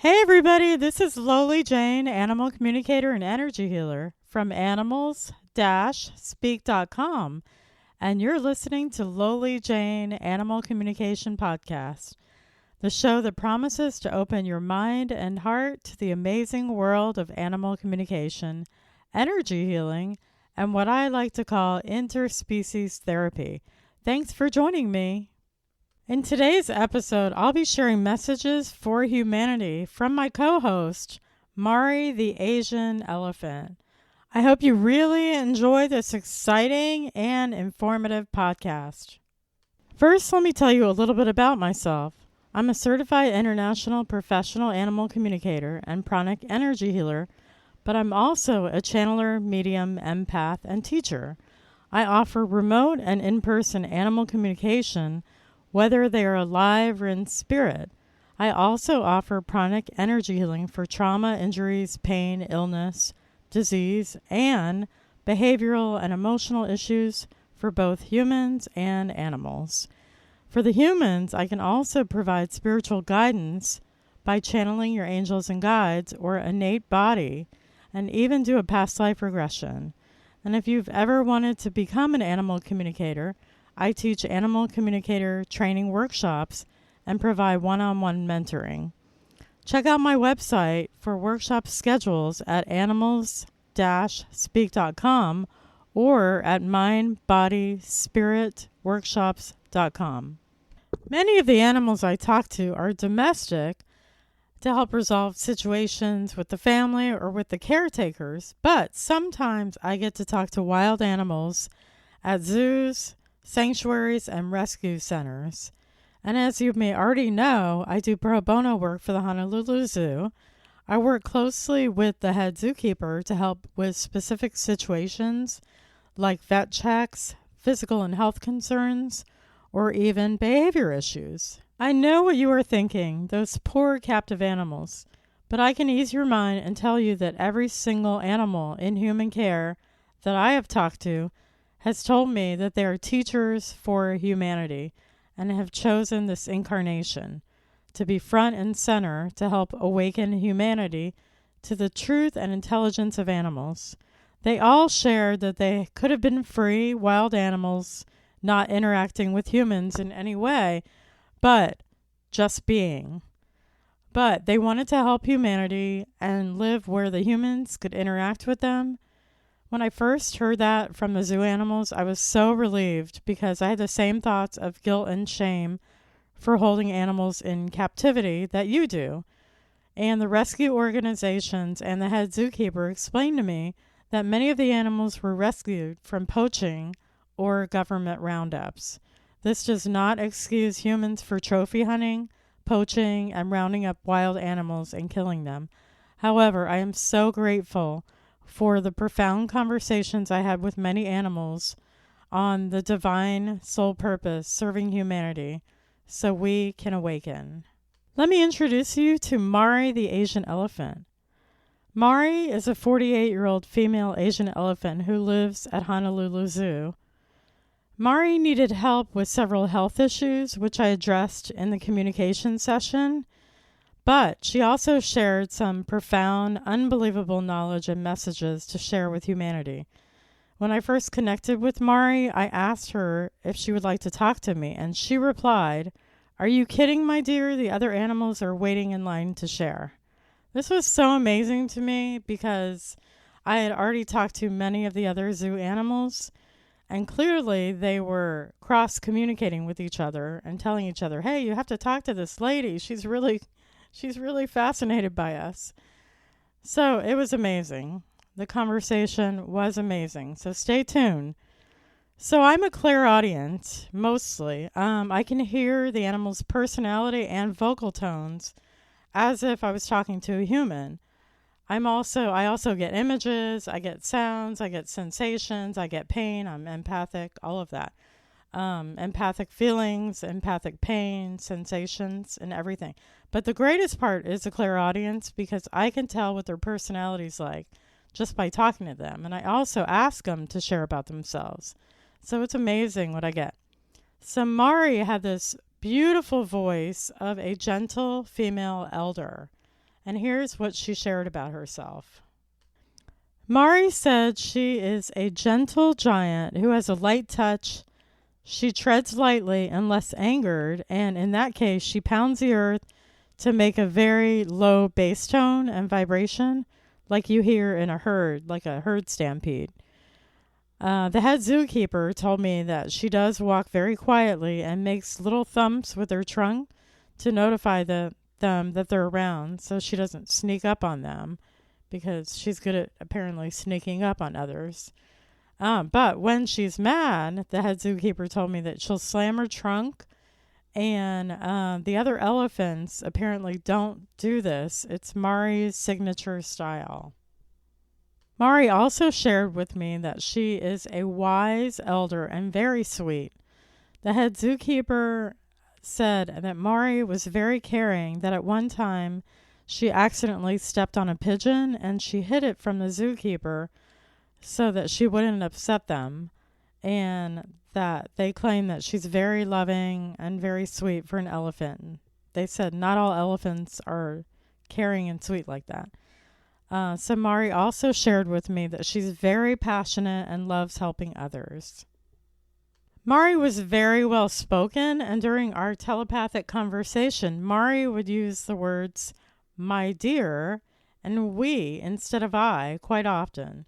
Hey everybody, this is Lowly Jane, animal communicator and energy healer from animals-speak.com, and you're listening to Lowly Jane Animal Communication Podcast, the show that promises to open your mind and heart to the amazing world of animal communication, energy healing, and what I like to call interspecies therapy. Thanks for joining me. In today's episode, I'll be sharing messages for humanity from my co-host, Mari the Asian Elephant. I hope you really enjoy this exciting and informative podcast. First, let me tell you a little bit about myself. I'm a certified international professional animal communicator and pranic energy healer, but I'm also a channeler, medium, empath, and teacher. I offer remote and in-person animal communication whether they are alive or in spirit. I also offer pranic energy healing for trauma, injuries, pain, illness, disease, and behavioral and emotional issues for both humans and animals. For the humans, I can also provide spiritual guidance by channeling your angels and guides or innate body, and even do a past life regression. And if you've ever wanted to become an animal communicator, I teach animal communicator training workshops and provide one-on-one mentoring. Check out my website for workshop schedules at animals-speak.com or at mindbodyspiritworkshops.com. Many of the animals I talk to are domestic to help resolve situations with the family or with the caretakers, but sometimes I get to talk to wild animals at zoos, sanctuaries, and rescue centers. And as you may already know, I do pro bono work for the Honolulu Zoo. I work closely with the head zookeeper to help with specific situations like vet checks, physical and health concerns, or even behavior issues. I know what you are thinking, those poor captive animals, but I can ease your mind and tell you that every single animal in human care that I have talked to has told me that they are teachers for humanity and have chosen this incarnation to be front and center to help awaken humanity to the truth and intelligence of animals. They all shared that they could have been free, wild animals, not interacting with humans in any way, but just being. But they wanted to help humanity and live where the humans could interact with them. When I first heard that from the zoo animals, I was so relieved because I had the same thoughts of guilt and shame for holding animals in captivity that you do. And the rescue organizations and the head zookeeper explained to me that many of the animals were rescued from poaching or government roundups. This does not excuse humans for trophy hunting, poaching, and rounding up wild animals and killing them. However, I am so grateful for the profound conversations I had with many animals on the divine soul purpose serving humanity so we can awaken. Let me introduce you to Mari the Asian Elephant. Mari is a 48-year-old female Asian elephant who lives at Honolulu Zoo. Mari needed help with several health issues, which I addressed in the communication session. But she also shared some profound, unbelievable knowledge and messages to share with humanity. When I first connected with Mari, I asked her if she would like to talk to me, and she replied, "Are you kidding, my dear? The other animals are waiting in line to share." This was so amazing to me because I had already talked to many of the other zoo animals, and clearly they were cross-communicating with each other and telling each other, "Hey, you have to talk to this lady. She's really fascinated by us." So it was amazing. The conversation was amazing. So stay tuned. So I'm a clairaudient, mostly. I can hear the animal's personality and vocal tones as if I was talking to a human. I also get images, I get sounds, I get sensations, I get pain. I'm empathic, all of that. Empathic feelings, empathic pain, sensations, and everything. But the greatest part is the clairaudience because I can tell what their personality's like just by talking to them. And I also ask them to share about themselves. So it's amazing what I get. So Mari had this beautiful voice of a gentle female elder. And here's what she shared about herself. Mari said she is a gentle giant who has a light touch. She treads lightly unless angered, and in that case, she pounds the earth to make a very low bass tone and vibration, like you hear in a herd, like a herd stampede. The head zookeeper told me that she does walk very quietly and makes little thumps with her trunk to notify them that they're around so she doesn't sneak up on them, because she's good at apparently sneaking up on others. But when she's mad, the head zookeeper told me that she'll slam her trunk, and the other elephants apparently don't do this. It's Mari's signature style. Mari also shared with me that she is a wise elder and very sweet. The head zookeeper said that Mari was very caring, that at one time she accidentally stepped on a pigeon and she hid it from the zookeeper so that she wouldn't upset them, and that they claim that she's very loving and very sweet for an elephant. They said not all elephants are caring and sweet like that. So Mari also shared with me that she's very passionate and loves helping others. Mari was very well spoken, and during our telepathic conversation, Mari would use the words my dear and we instead of I quite often.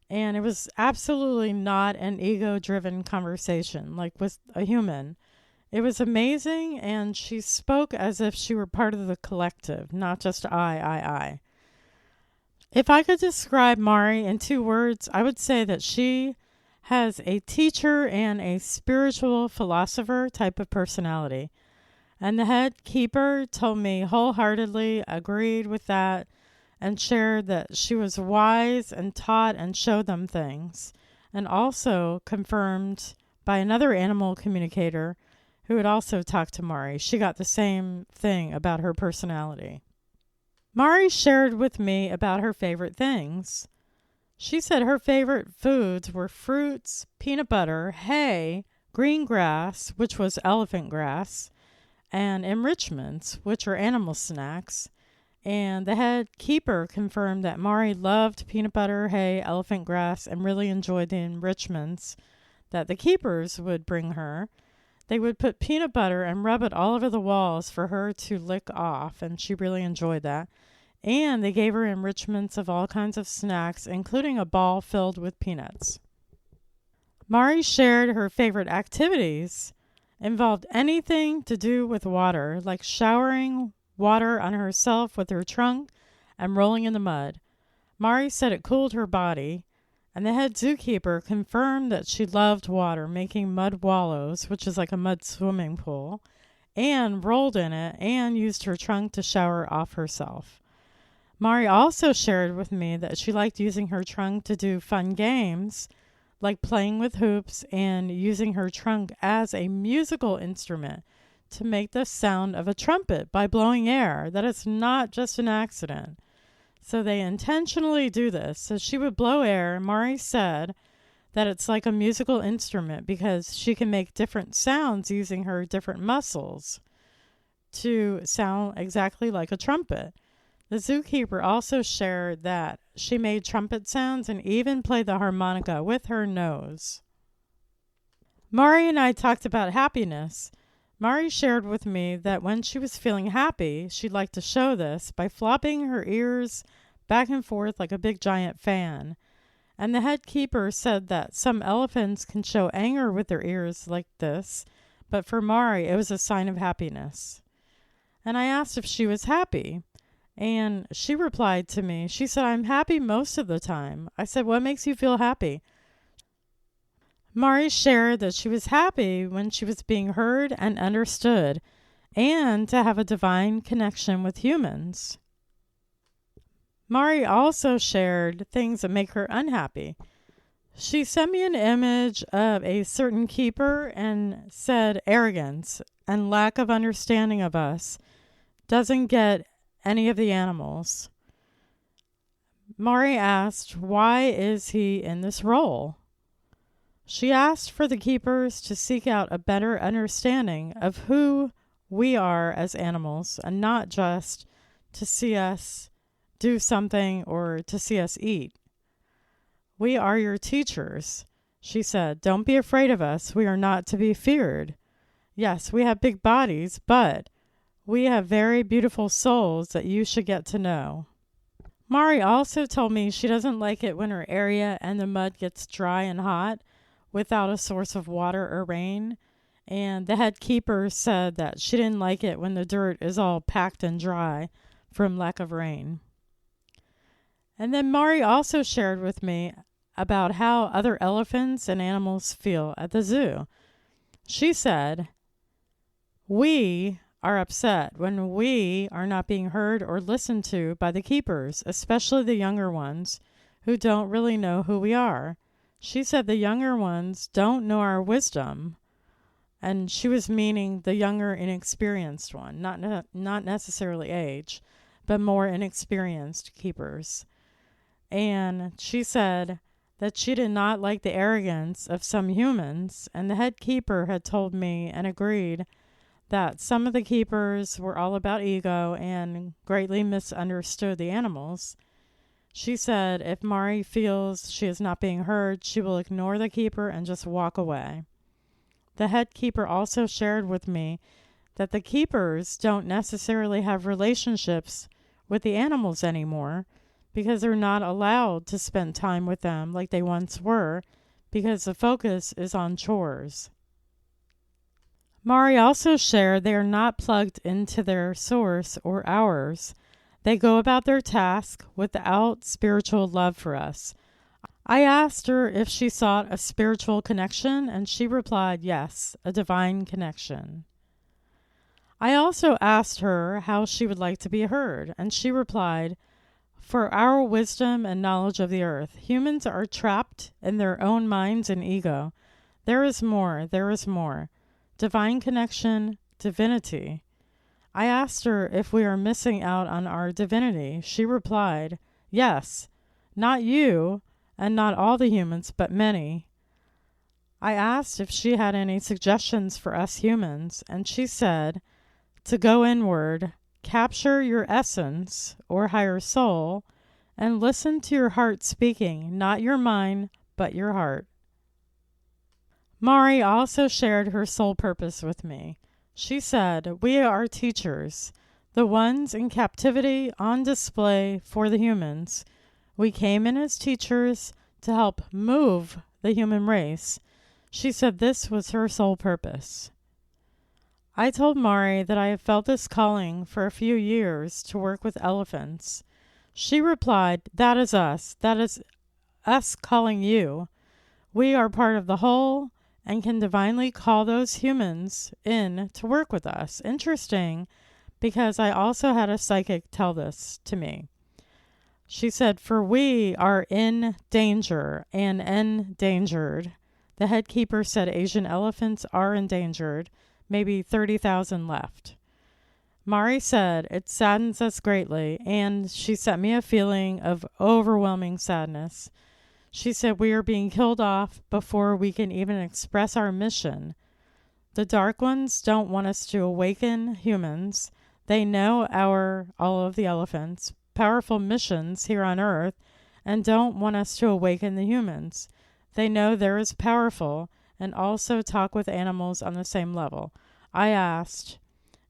And it was absolutely not an ego-driven conversation like with a human. It was amazing, and she spoke as if she were part of the collective, not just I. If I could describe Mari in 2 words, I would say that she has a teacher and a spiritual philosopher type of personality. And the head keeper told me wholeheartedly, agreed with that, and shared that she was wise and taught and showed them things. And also confirmed by another animal communicator who had also talked to Mari. She got the same thing about her personality. Mari shared with me about her favorite things. She said her favorite foods were fruits, peanut butter, hay, green grass, which was elephant grass, and enrichments, which are animal snacks. And the head keeper confirmed that Mari loved peanut butter, hay, elephant grass, and really enjoyed the enrichments that the keepers would bring her. They would put peanut butter and rub it all over the walls for her to lick off, and she really enjoyed that. And they gave her enrichments of all kinds of snacks, including a ball filled with peanuts. Mari shared her favorite activities involved anything to do with water, like showering water on herself with her trunk and rolling in the mud. Mari said it cooled her body, and the head zookeeper confirmed that she loved water, making mud wallows, which is like a mud swimming pool, and rolled in it and used her trunk to shower off herself. Mari also shared with me that she liked using her trunk to do fun games, like playing with hoops and using her trunk as a musical instrument to make the sound of a trumpet by blowing air, that it's not just an accident. So they intentionally do this. So she would blow air. Mari said that it's like a musical instrument because she can make different sounds using her different muscles to sound exactly like a trumpet. The zookeeper also shared that she made trumpet sounds and even played the harmonica with her nose. Mari and I talked about happiness. Mari shared with me that when she was feeling happy, she'd like to show this by flopping her ears back and forth like a big giant fan. And the head keeper said that some elephants can show anger with their ears like this, but for Mari, it was a sign of happiness. And I asked if she was happy. And she replied to me, she said, I'm happy most of the time. I said, what makes you feel happy? Mari shared that she was happy when she was being heard and understood, and to have a divine connection with humans. Mari also shared things that make her unhappy. She sent me an image of a certain keeper and said arrogance and lack of understanding of us doesn't get any of the animals. Mari asked, why is he in this role? She asked for the keepers to seek out a better understanding of who we are as animals and not just to see us do something or to see us eat. We are your teachers. She said, don't be afraid of us. We are not to be feared. Yes, we have big bodies, but we have very beautiful souls that you should get to know. Mari also told me she doesn't like it when her area and the mud gets dry and hot without a source of water or rain. And the head keeper said that she didn't like it when the dirt is all packed and dry from lack of rain. And then Mari also shared with me about how other elephants and animals feel at the zoo. She said, we are upset when we are not being heard or listened to by the keepers, especially the younger ones who don't really know who we are. She said the younger ones don't know our wisdom, and she was meaning the younger, inexperienced one, not necessarily age, but more inexperienced keepers. And she said that she did not like the arrogance of some humans, and the head keeper had told me and agreed that some of the keepers were all about ego and greatly misunderstood the animals. She said if Mari feels she is not being heard, she will ignore the keeper and just walk away. The head keeper also shared with me that the keepers don't necessarily have relationships with the animals anymore because they're not allowed to spend time with them like they once were because the focus is on chores. Mari also shared they are not plugged into their source or ours. They go about their task without spiritual love for us. I asked her if she sought a spiritual connection, and she replied, yes, a divine connection. I also asked her how she would like to be heard, and she replied, for our wisdom and knowledge of the earth, humans are trapped in their own minds and ego. There is more, there is more. Divine connection, divinity. I asked her if we are missing out on our divinity. She replied, yes, not you and not all the humans, but many. I asked if she had any suggestions for us humans, and she said, to go inward, capture your essence or higher soul, and listen to your heart speaking, not your mind, but your heart. Mari also shared her soul purpose with me. She said, we are teachers, the ones in captivity on display for the humans. We came in as teachers to help move the human race. She said this was her soul purpose. I told Mari that I have felt this calling for a few years to work with elephants. She replied, that is us. That is us calling you. We are part of the whole and can divinely call those humans in to work with us. Interesting, because I also had a psychic tell this to me. She said, for we are in danger and endangered. The head keeper said Asian elephants are endangered, maybe 30,000 left. Mari said, it saddens us greatly, and she sent me a feeling of overwhelming sadness. She said we are being killed off before we can even express our mission. The Dark Ones don't want us to awaken humans. They know all of the elephants, powerful missions here on Earth, and don't want us to awaken the humans. They know they're as powerful and also talk with animals on the same level. I asked,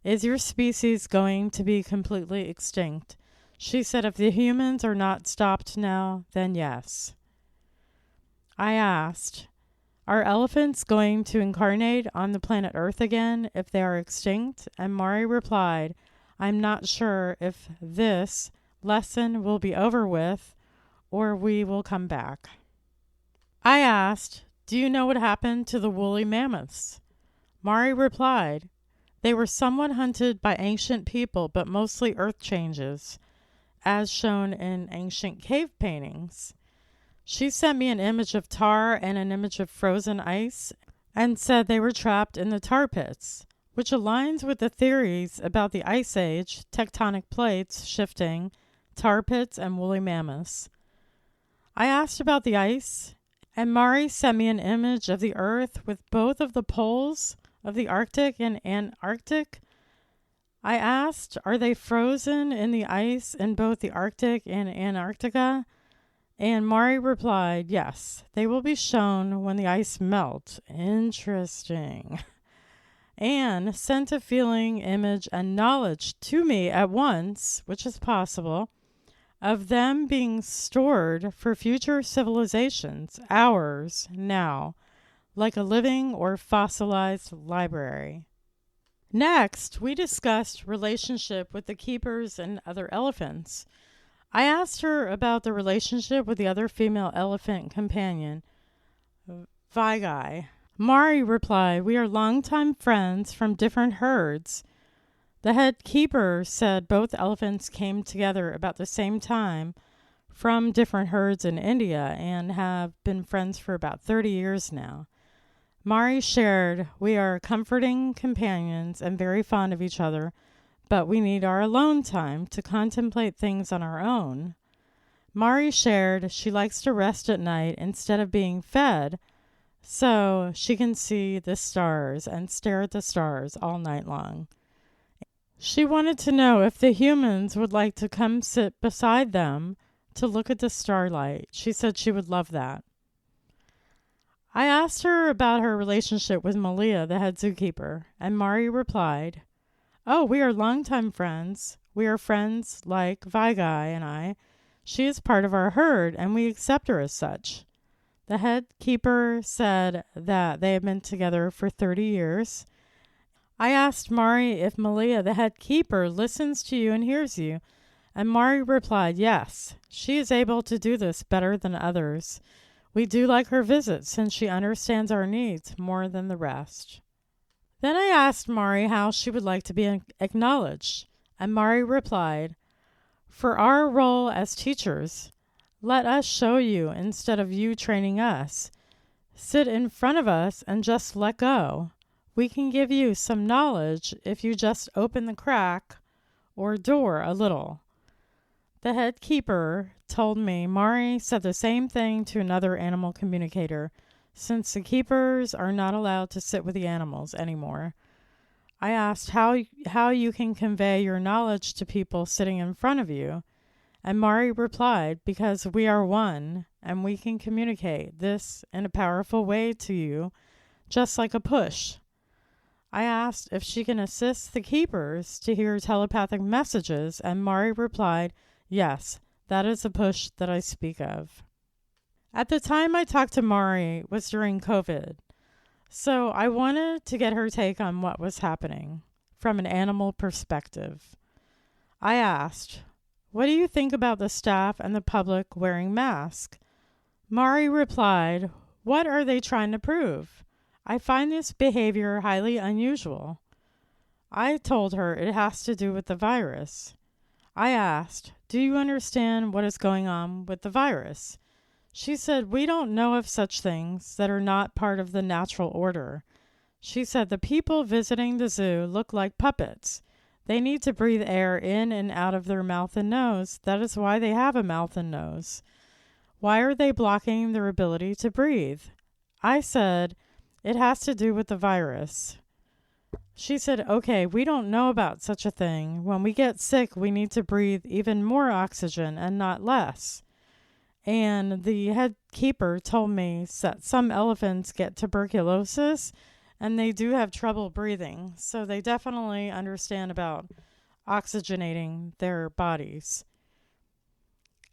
is your species going to be completely extinct? She said if the humans are not stopped now, then yes. I asked, are elephants going to incarnate on the planet Earth again if they are extinct? And Mari replied, I'm not sure if this lesson will be over with or we will come back. I asked, do you know what happened to the woolly mammoths? Mari replied, they were somewhat hunted by ancient people, but mostly earth changes, as shown in ancient cave paintings. She sent me an image of tar and an image of frozen ice and said they were trapped in the tar pits, which aligns with the theories about the Ice Age, tectonic plates shifting, tar pits, and woolly mammoths. I asked about the ice, and Mari sent me an image of the Earth with both of the poles of the Arctic and Antarctic I asked, are they frozen in the ice in both the Arctic and Antarctica? And Mari replied, yes, they will be shown when the ice melts. Interesting. And sent a feeling, image, and knowledge to me at once, which is possible, of them being stored for future civilizations, ours, now, like a living or fossilized library. Next, we discussed relationship with the keepers and other elephants. I asked her about the relationship with the other female elephant companion, Vigai. Mari replied, we are longtime friends from different herds. The head keeper said both elephants came together about the same time from different herds in India and have been friends for about 30 years now. Mari shared, we are comforting companions and very fond of each other, but we need our alone time to contemplate things on our own. Mari shared she likes to rest at night instead of being fed, so she can see the stars and stare at the stars all night long. She wanted to know if the humans would like to come sit beside them to look at the starlight. She said she would love that. I asked her about her relationship with Malia, the head zookeeper, and Mari replied, oh, we are longtime friends. We are friends like Vigai and I. She is part of our herd, and we accept her as such. The head keeper said that they have been together for 30 years. I asked Mari if Malia, the head keeper, listens to you and hears you, and Mari replied, yes, she is able to do this better than others. We do like her visits since she understands our needs more than the rest. Then I asked Mari how she would like to be acknowledged, and Mari replied, for our role as teachers, let us show you instead of you training us. Sit in front of us and just let go. We can give you some knowledge if you just open the crack or door a little. The head keeper told me Mari said the same thing to another animal communicator, since the keepers are not allowed to sit with the animals anymore. I asked how you can convey your knowledge to people sitting in front of you, and Mari replied, because we are one, and we can communicate this in a powerful way to you, just like a push. I asked if she can assist the keepers to hear telepathic messages, and Mari replied, yes, that is the push that I speak of. At the time I talked to Mari was during COVID, so I wanted to get her take on what was happening from an animal perspective. I asked, what do you think about the staff and the public wearing masks? Mari replied, what are they trying to prove? I find this behavior highly unusual. I told her it has to do with the virus. I asked, do you understand what is going on with the virus? She said, we don't know of such things that are not part of the natural order. She said, the people visiting the zoo look like puppets. They need to breathe air in and out of their mouth and nose. That is why they have a mouth and nose. Why are they blocking their ability to breathe? I said, it has to do with the virus. She said, okay, we don't know about such a thing. When we get sick, we need to breathe even more oxygen and not less. And the head keeper told me that some elephants get tuberculosis and they do have trouble breathing. So they definitely understand about oxygenating their bodies.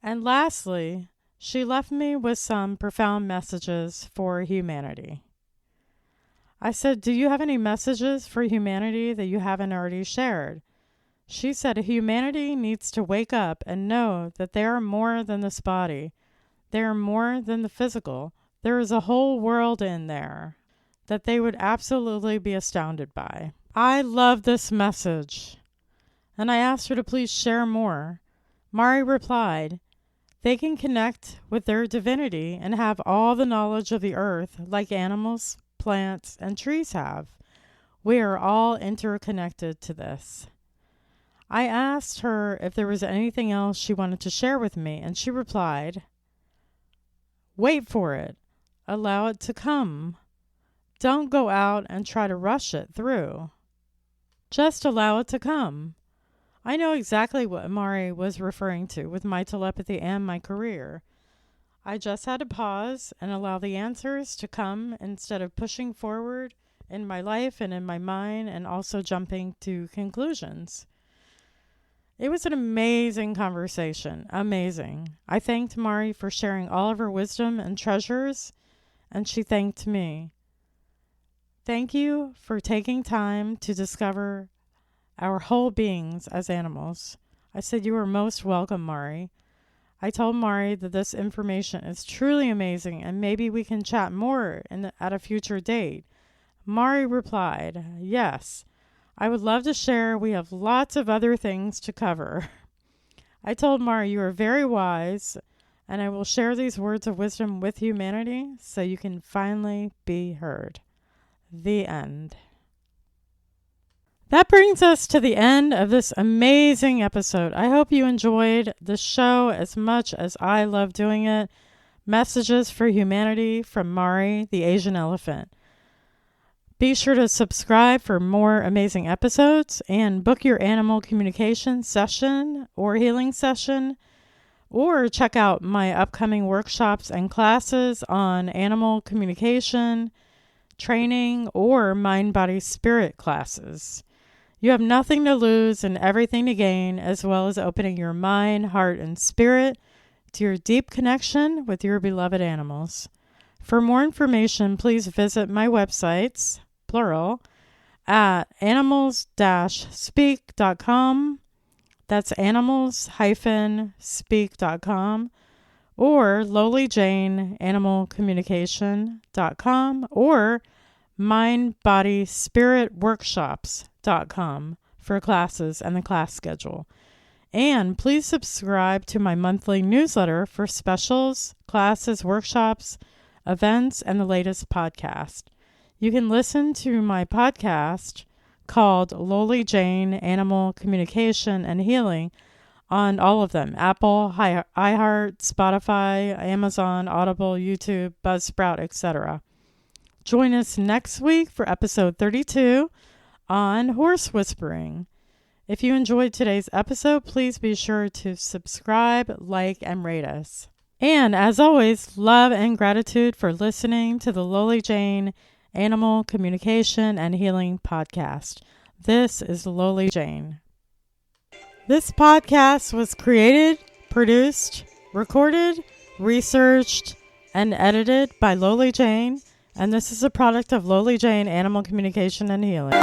And lastly, she left me with some profound messages for humanity. I said, do you have any messages for humanity that you haven't already shared? She said, humanity needs to wake up and know that they are more than this body. They are more than the physical. There is a whole world in there that they would absolutely be astounded by. I love this message, and I asked her to please share more. Mari replied, they can connect with their divinity and have all the knowledge of the earth like animals, plants, and trees have. We are all interconnected to this. I asked her if there was anything else she wanted to share with me, and she replied, wait for it. Allow it to come. Don't go out and try to rush it through. Just allow it to come. I know exactly what Amari was referring to with my telepathy and my career. I just had to pause and allow the answers to come instead of pushing forward in my life and in my mind and also jumping to conclusions. It was an amazing conversation. Amazing. I thanked Mari for sharing all of her wisdom and treasures, and she thanked me. Thank you for taking time to discover our whole beings as animals. I said you are most welcome, Mari. I told Mari that this information is truly amazing and maybe we can chat more at a future date. Mari replied, yes, I would love to share. We have lots of other things to cover. I told Mari, you are very wise, and I will share these words of wisdom with humanity so you can finally be heard. The end. That brings us to the end of this amazing episode. I hope you enjoyed the show as much as I love doing it. Messages for Humanity from Mari, the Asian elephant. Be sure to subscribe for more amazing episodes and book your animal communication session or healing session, or check out my upcoming workshops and classes on animal communication, training, or mind, body, spirit classes. You have nothing to lose and everything to gain, as well as opening your mind, heart, and spirit to your deep connection with your beloved animals. For more information, please visit my websites, plural, at animals-speak.com. That's animals-speak.com, or lowlyjaneanimalcommunication.com, or mindbodyspiritworkshops.com for classes and the class schedule. And please subscribe to my monthly newsletter for specials, classes, workshops, events, and the latest podcast. You can listen to my podcast called Lowly Jane Animal Communication and Healing on all of them: Apple, iHeart, Spotify, Amazon, Audible, YouTube, Buzzsprout, etc. Join us next week for episode 32 on horse whispering. If you enjoyed today's episode, please be sure to subscribe, like, and rate us. And as always, love and gratitude for listening to the Lowly Jane Animal Communication and Healing Podcast. This is Lowly Jane. This podcast was created, produced, recorded, researched, and edited by Lowly Jane, and this is a product of Lowly Jane Animal Communication and Healing.